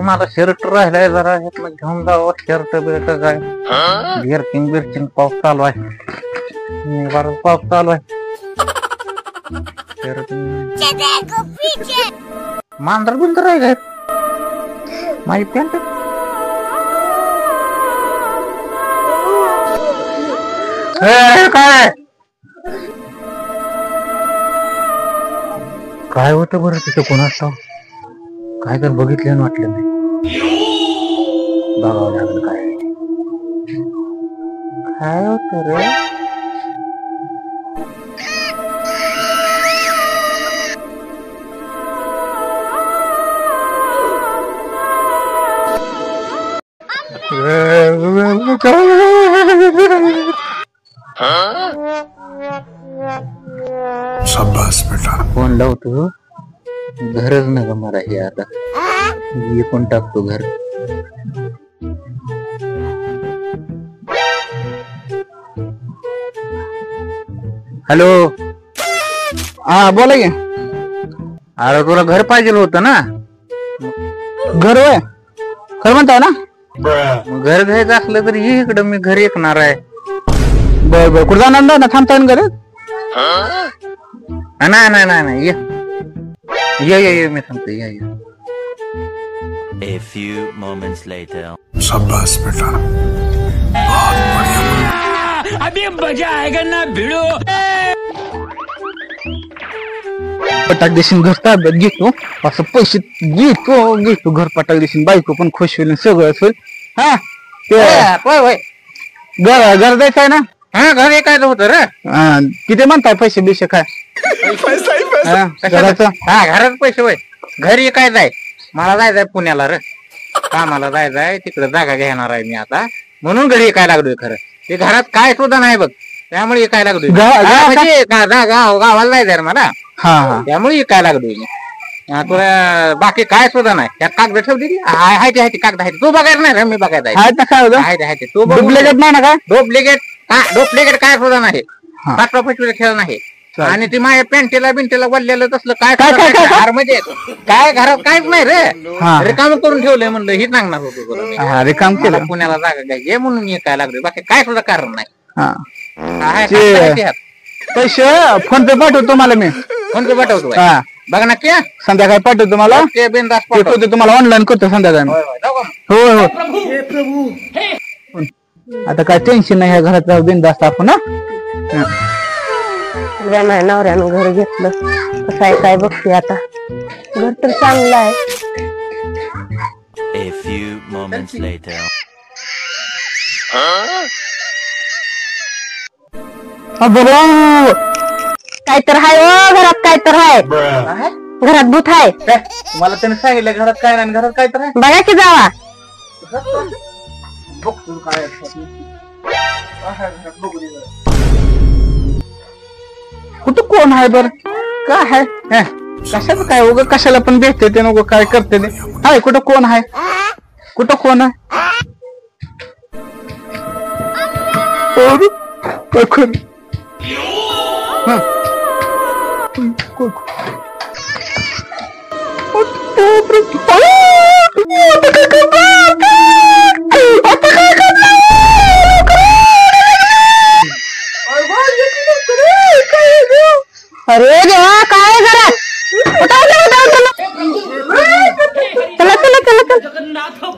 मला शर्ट राहिलाय जरा ह्यातलं घेऊन जावं शर्ट बिर्ट काय बिर्चिंग बिर्चिंग पाऊस चालू आहे बरं पाऊस चालू आहे शर्ट मांजर बिंदर आहे काय माझी पॅन्ट काय काय होतं बरं तिथे कोणाच काय तर बघितलं वाटलं नाही बघावं लागलं काय काय होत रे शाबास बेटा फोन लावतो घरच नका मला हे आता विकून टाकतो घर हॅलो हा बोला की अरे तुला घर पाहिजे होतं ना घर होय खरं म्हणताय ना मग घर घ्यायचं असलं तर ये इकडं मी घरी ऐकणार आहे बर बर कुठं जाणार ना थांबताय ना घरी नाही नाही नाही नाही ये मी सांगतो ये A few moments later. शाबास बेटा बहुत बढ़िया अभी मजा आएगा ना भिड़ो पटाक देशील घर ताब्यात घेतो असं पैसे घेतो घर पटाक देशील बायको पण खुश होईल सगळं होईल हा ते घर द्यायचं आहे ना हा घर ऐकायचं होतं रे किती म्हणताय पैसे बिशे काय घराचं हा घरात पैसे होय घरी काय जाय मला जायचंय पुण्याला रे कामाला जायचंय तिकडे जागा घेणार आहे मी आता म्हणून घरी काय लागलोय खरं ते घरात काय सुद्धा नाही बघ त्यामुळे काय लागलोय म्हणजे गावाला जायचंय रे मला हा त्यामुळे काय लागलोय मी तुला बाकी काय सुद्धा नाही त्यात कागद ठेवली हाय ते कागद आहे तू बघायला नाही रे मी बघायचं आहेत ना काय होतं आहे तू डुप्लिकेट नाही ना काय डुप्लिकेट काय सुद्धा नाही पाचवा पचवीला खेळ नाही आणि ती माझ्या पॅन्टीला बिंटीला वळलेलं तसलं काय म्हणजे काय घरात काहीच नाही रे रिकाम करून ठेवलंय म्हणलं ही सांगणार होतो रिकाम केलं पुण्याला जागा घ्यायची म्हणून मी काय लागलोय बाकी काय सुद्धा कारण नाही पैसे फोन पे पाठवतो तुम्हाला मी फोन पे पाठवतो हा बघ ना क्या संध्याकाळी पाठवतो तुम्हाला ते बिनधास्त पाठवतो तुम्हाला ऑनलाईन करतो संध्याकाळी हो आता काय टेन्शन नाही ह्या घरात राहू बिनधास्त आपण माझ्या नवऱ्यानं घर घेतलं कसं आहे काय बघते आता घर तर चांगलं आहे A few moments later. काय तर हाय घरात काय तर हाय घरात भूत आहे मला त्याने सांगितलं घरात काय नाही घरात काय तर बघा की जावा कुठं कोण आहे बर काय आहे कशाचं काय उग कशाला पण भेटते ते नको काय करते ते हाय कुठं कोण आहे कुठं कोण आहे अरे देवा काय घरात चला चला चला चला